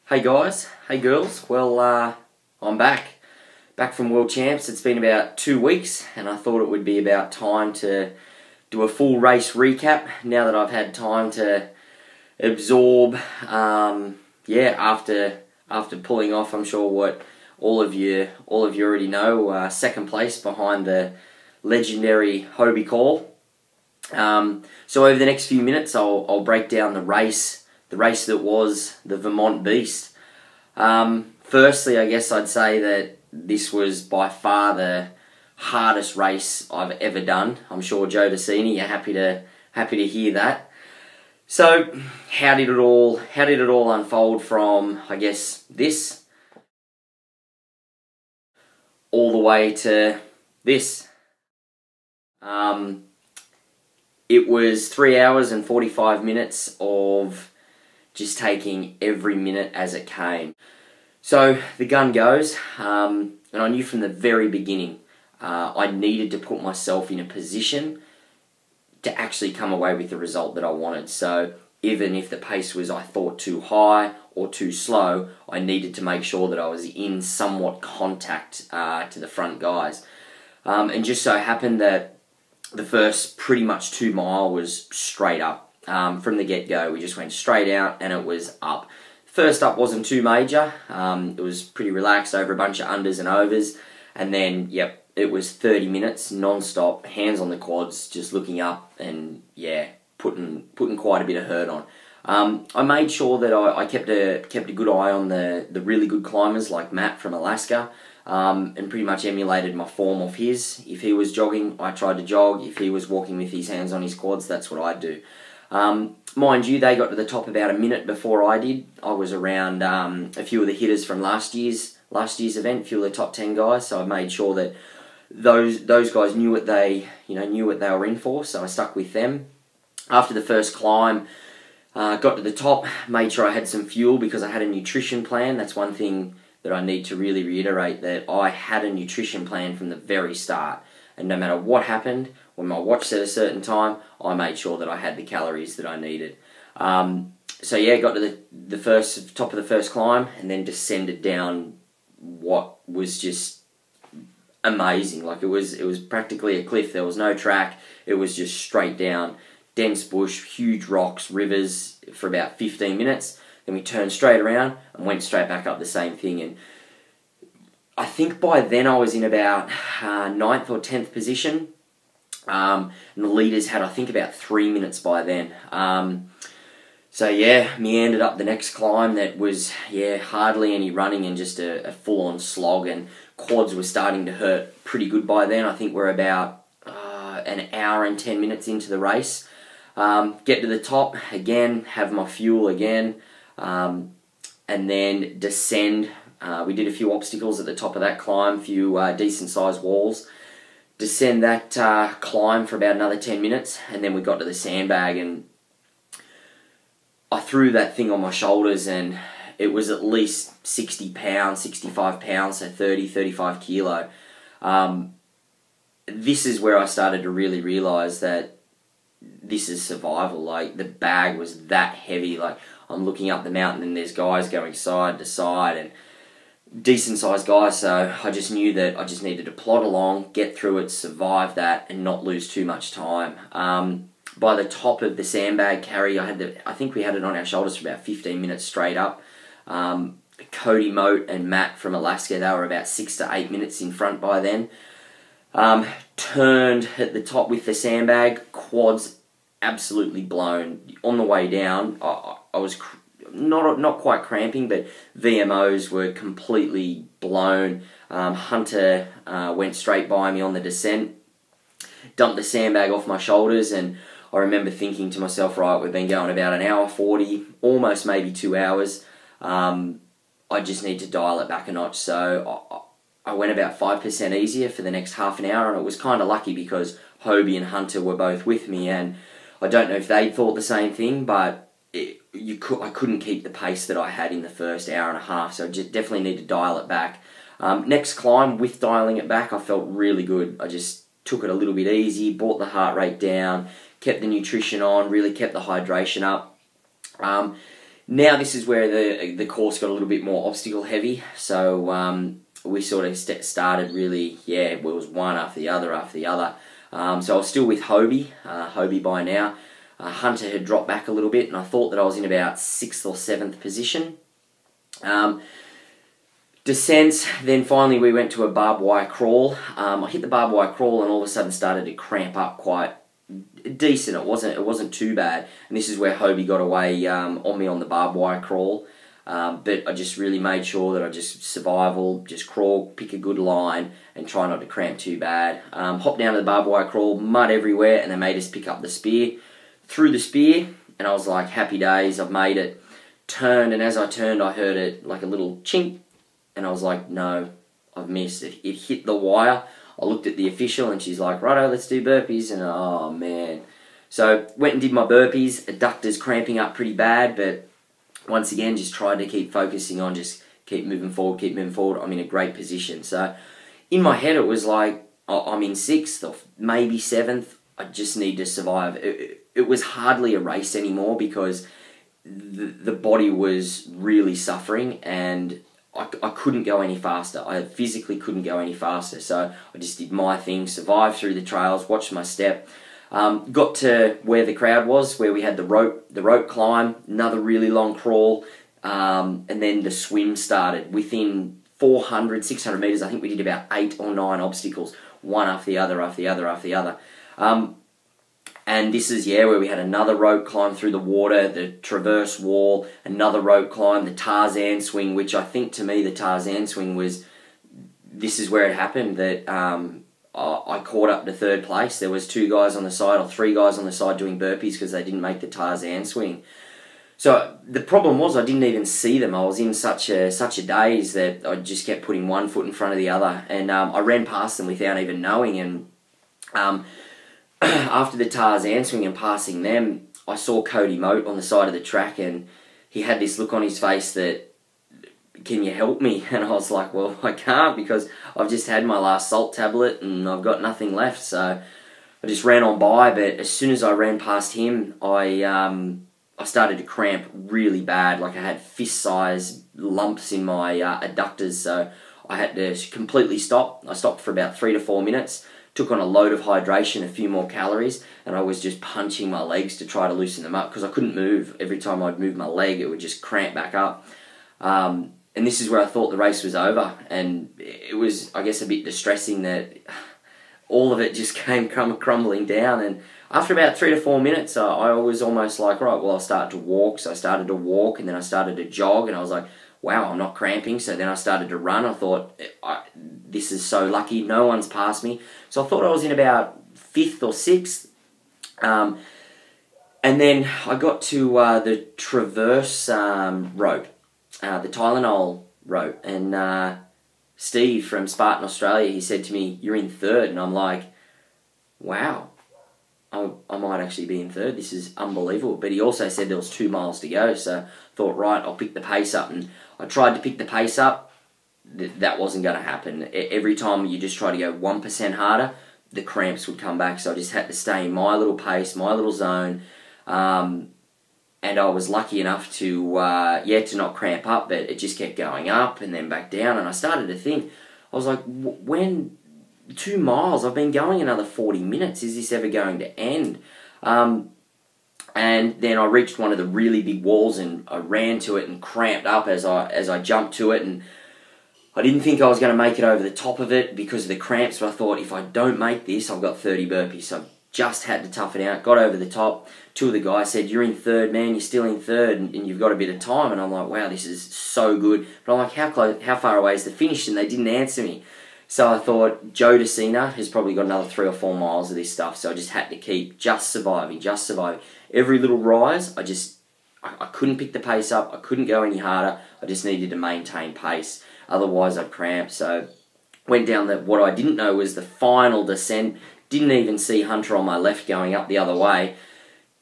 Hey guys, hey girls. Well, I'm back from World Champs. It's been about 2 weeks, and I thought it would be about time to do a full race recap now that I've had time to absorb. After pulling off, I'm sure what all of you already know, second place behind the legendary Hobie Call. So over the next few minutes, I'll break down the race that was the Vermont Beast. Firstly, I guess I'd say that this was by far the hardest race I've ever done. I'm sure Joe Decini, you're happy to hear that. So, how did it all unfold from, I guess, this all the way to this? It was 3 hours and 45 minutes of just taking every minute as it came. So the gun goes, and I knew from the very beginning I needed to put myself in a position to actually come away with the result that I wanted. So even if the pace was, I thought, too high or too slow, I needed to make sure that I was in somewhat contact to the front guys. And just so happened that the first pretty much 2 mile was straight up. From the get-go, we just went straight out and it was up. First up wasn't too major. It was pretty relaxed over a bunch of unders and overs. And then, yep, it was 30 minutes non-stop, hands on the quads, just looking up and, yeah, putting quite a bit of hurt on. I made sure that I kept a good eye on the really good climbers like Matt from Alaska, and pretty much emulated my form off his. If he was jogging, I tried to jog. If he was walking with his hands on his quads, that's what I'd do. Mind you, they got to the top about a minute before I did. I was around a few of the hitters from last year's event, a few of the top 10 guys. So I made sure that those guys knew what they were in for. So I stuck with them. After the first climb, got to the top, made sure I had some fuel because I had a nutrition plan. That's one thing that I need to really reiterate, that I had a nutrition plan from the very start. And no matter what happened, when my watch said a certain time, I made sure that I had the calories that I needed. So yeah, got to the top of the first climb and then descended down what was just amazing. Like it was practically a cliff. There was no track. It was just straight down, dense bush, huge rocks, rivers for about 15 minutes. Then we turned straight around and went straight back up the same thing. And I think by then I was in about 9th or 10th position. And the leaders had, I think, about 3 minutes by then. So yeah, meandered up the next climb that was, yeah, hardly any running and just a full-on slog, and quads were starting to hurt pretty good by then. I think we're about an hour and 10 minutes into the race. Get to the top, again, have my fuel again, and then descend. We did a few obstacles at the top of that climb, a few decent-sized walls. Descend that climb for about another 10 minutes, and then we got to the sandbag, and I threw that thing on my shoulders, and it was at least 60 pounds, 65 pounds, so 30, 35 kilo. This is where I started to really realise that this is survival. Like, the bag was that heavy. Like, I'm looking up the mountain and there's guys going side to side, and decent sized guys, so I just knew that I just needed to plod along, get through it, survive that, and not lose too much time. By the top of the sandbag carry, I think we had it on our shoulders for about 15 minutes straight up. Cody Moat and Matt from Alaska, they were about 6 to 8 minutes in front by then. Turned at the top with the sandbag, quads absolutely blown. On the way down, I was not quite cramping, but VMOs were completely blown. Hunter went straight by me on the descent, dumped the sandbag off my shoulders, and I remember thinking to myself, right, we've been going about an hour 40, almost maybe 2 hours. I just need to dial it back a notch. So I went about 5% easier for the next half an hour, and it was kind of lucky because Hobie and Hunter were both with me, and I don't know if they'd thought the same thing, but I couldn't keep the pace that I had in the first hour and a half, so I just definitely need to dial it back. Next climb, with dialing it back, I felt really good. I just took it a little bit easy, brought the heart rate down, kept the nutrition on, really kept the hydration up. now this is where the course got a little bit more obstacle heavy. So we sort of started really, it was one after the other after the other. So I was still with Hobie by now. Hunter had dropped back a little bit, and I thought that I was in about 6th or 7th position. Descents, then finally we went to a barbed wire crawl. I hit the barbed wire crawl and all of a sudden started to cramp up quite decent. It wasn't too bad, and this is where Hobie got away on me on the barbed wire crawl. But I just really made sure that I just survival, just crawl, pick a good line, and try not to cramp too bad. Hopped down to the barbed wire crawl, mud everywhere, and they made us pick up the spear. Threw the spear, and I was like, happy days, I've made it. Turned, and as I turned, I heard it like a little chink, and I was like, no, I've missed it. It hit the wire. I looked at the official, and she's like, righto, let's do burpees, and oh man. So went and did my burpees. Adductors cramping up pretty bad, but once again, just tried to keep focusing on just keep moving forward, keep moving forward. I'm in a great position. So in my head, it was like, I'm in 6th or maybe 7th. I just need to survive. It was hardly a race anymore because the body was really suffering, and I couldn't go any faster. I physically couldn't go any faster. So I just did my thing, survived through the trails, watched my step. Got to where the crowd was, where we had the rope climb, another really long crawl, and then the swim started. Within 400, 600 metres, I think we did about 8 or 9 obstacles, one after the other, after the other, after the other. And this is, where we had another rope climb through the water, the traverse wall, another rope climb, the Tarzan swing, which I think to me the Tarzan swing was, this is where it happened, that I caught up to 3rd place. There was 2 guys on the side or 3 guys on the side doing burpees because they didn't make the Tarzan swing. So the problem was I didn't even see them. I was in such a daze that I just kept putting one foot in front of the other, and I ran past them without even knowing. And after the Tarzan swing and passing them, I saw Cody Moat on the side of the track, and he had this look on his face that, can you help me? And I was like, well, I can't because I've just had my last salt tablet and I've got nothing left. So I just ran on by, but as soon as I ran past him, I started to cramp really bad. Like I had fist-sized lumps in my adductors, so I had to completely stop. I stopped for about 3 to 4 minutes, took on a load of hydration, a few more calories, and I was just punching my legs to try to loosen them up because I couldn't move. Every time I'd move my leg, it would just cramp back up. And this is where I thought the race was over, and it was, I guess, a bit distressing that all of it just came crumbling down. And after about 3 to 4 minutes, I was almost like, right, well, I'll start to walk. So I started to walk, and then I started to jog, and I was like, wow, I'm not cramping. So then I started to run. I thought, this is so lucky. No one's passed me. So I thought I was in about 5th or 6th. And then I got to the traverse rope, the Tylenol rope. And Steve from Spartan Australia, he said to me, you're in 3rd. And I'm like, wow, I might actually be in 3rd. This is unbelievable. But he also said there was 2 miles to go. So I thought, right, I'll pick the pace up. And I tried to pick the pace up. That wasn't going to happen. Every time you just try to go 1% harder, the cramps would come back. So I just had to stay in my little pace, my little zone. And I was lucky enough to not cramp up, but it just kept going up and then back down. And I started to think, I was like, when 2 miles, I've been going another 40 minutes, is this ever going to end? And then I reached one of the really big walls and I ran to it and cramped up as I jumped to it, and I didn't think I was going to make it over the top of it because of the cramps, but I thought if I don't make this, I've got 30 burpees. So I just had to tough it out, got over the top. 2 of the guys said, you're in 3rd, man, you're still in 3rd, and you've got a bit of time. And I'm like, wow, this is so good. But I'm like, how far away is the finish? And they didn't answer me. So I thought, Joe DeCina has probably got another 3 or 4 miles of this stuff. So I just had to keep just surviving. Every little rise, I couldn't pick the pace up. I couldn't go any harder. I just needed to maintain pace. Otherwise, I'd cramp. So went down what I didn't know was the final descent. Didn't even see Hunter on my left going up the other way.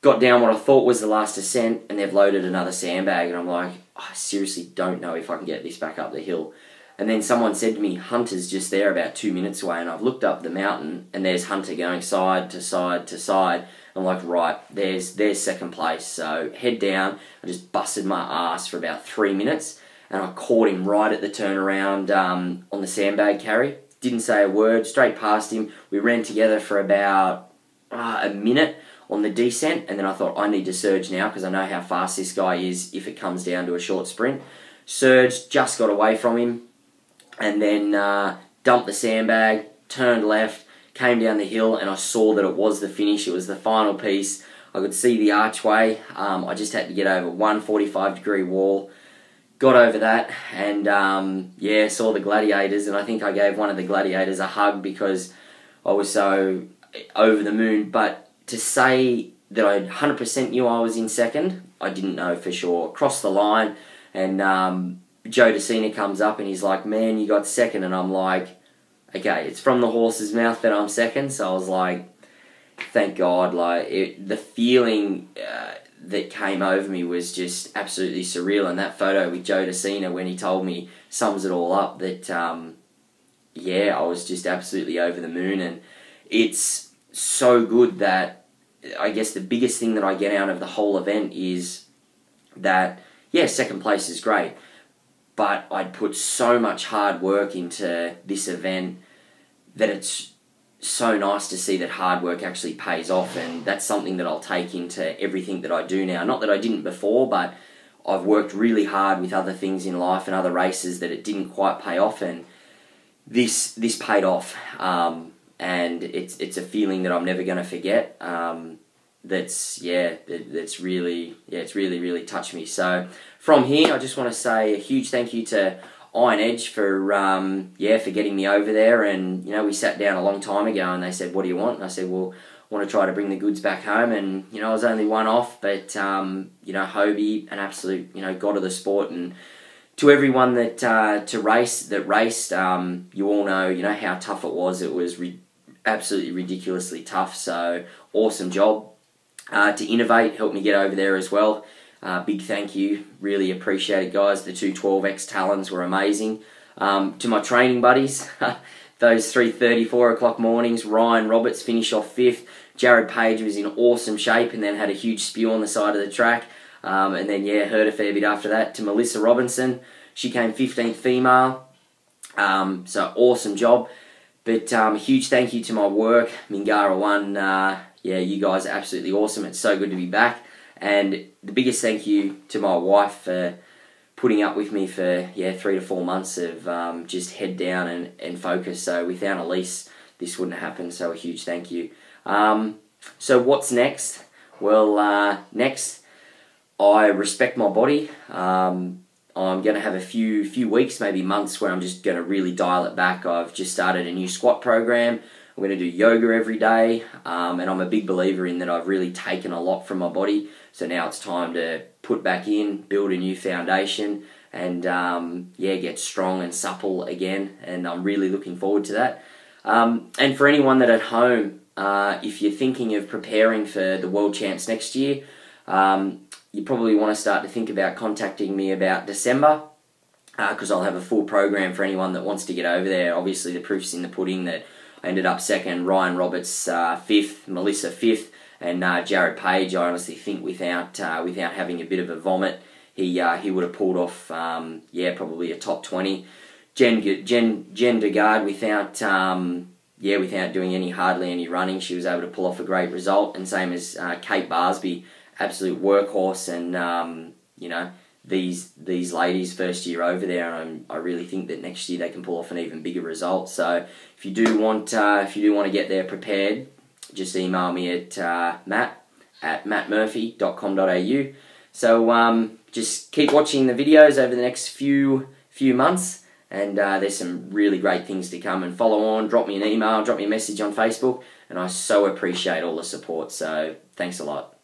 Got down what I thought was the last descent, and they've loaded another sandbag. And I'm like, I seriously don't know if I can get this back up the hill. And then someone said to me, Hunter's just there about 2 minutes away, and I've looked up the mountain and there's Hunter going side to side to side. I'm like, right, there's second place. So head down. I just busted my ass for about 3 minutes, and I caught him right at the turnaround on the sandbag carry. Didn't say a word, straight past him. We ran together for about a minute on the descent, and then I thought, I need to surge now because I know how fast this guy is if it comes down to a short sprint. Surged, just got away from him, and then dumped the sandbag, turned left, came down the hill, and I saw that it was the finish. It was the final piece. I could see the archway. I just had to get over one 45-degree wall. Got over that, and yeah, saw the gladiators, and I think I gave one of the gladiators a hug because I was so over the moon. But to say that I 100% knew I was in second, I didn't know for sure. Crossed the line, and Joe DeCina comes up and he's like, man, you got second. And I'm like, okay, it's from the horse's mouth that I'm second. So I was like, thank God. Like the feeling that came over me was just absolutely surreal. And that photo with Joe DeCina when he told me sums it all up. That yeah, I was just absolutely over the moon. And it's so good that I guess the biggest thing that I get out of the whole event is that, yeah, second place is great, but I'd put so much hard work into this event that it's so nice to see that hard work actually pays off, and that's something that I'll take into everything that I do now. Not that I didn't before, but I've worked really hard with other things in life and other races that it didn't quite pay off, and this paid off, and it's a feeling that I'm never going to forget. That's really touched me. So from here, I just want to say a huge thank you to Iron Edge for getting me over there. And you know, we sat down a long time ago and they said, what do you want? And I said, well, I want to try to bring the goods back home. And you know, I was only one off, but you know, Hobie, an absolute, you know, god of the sport. And to everyone that raced, you all know, you know, how tough it was. It was absolutely ridiculously tough. So awesome job. To Innovate helped me get over there as well. Big thank you, really appreciate it, guys. The 212X Talons were amazing. To my training buddies, those 3:30, 4 o'clock mornings, Ryan Roberts finished off 5th. Jared Page was in awesome shape and then had a huge spew on the side of the track. And then, yeah, heard a fair bit after that. To Melissa Robinson, she came 15th female. So awesome job. But a huge thank you to my work, Mingara One. Yeah, you guys are absolutely awesome. It's so good to be back. And the biggest thank you to my wife for putting up with me for 3 to 4 months of just head down and focus. So without Elise, this wouldn't happen. So a huge thank you. So what's next? Well, next, I respect my body. I'm going to have a few weeks, maybe months, where I'm just going to really dial it back. I've just started a new squat program. I'm going to do yoga every day, and I'm a big believer in that I've really taken a lot from my body. So now it's time to put back in, build a new foundation, and get strong and supple again. And I'm really looking forward to that. And for anyone that at home, if you're thinking of preparing for the World Champs next year, you probably want to start to think about contacting me about December, because I'll have a full program for anyone that wants to get over there. Obviously, the proof's in the pudding that I ended up second, Ryan Roberts 5th, Melissa 5th, and Jared Page, I honestly think without having a bit of a vomit, he would have pulled off probably a top 20. Jen DeGard without doing hardly any running, she was able to pull off a great result, and same as Kate Barsby, absolute workhorse. And you know, these ladies first year over there, and I really think that next year they can pull off an even bigger result. So if you do want to get there prepared, just email me at matt@mattmurphy.com.au. So just keep watching the videos over the next few months, and there's some really great things to come. And follow on, drop me an email, drop me a message on Facebook, and I so appreciate all the support. So thanks a lot.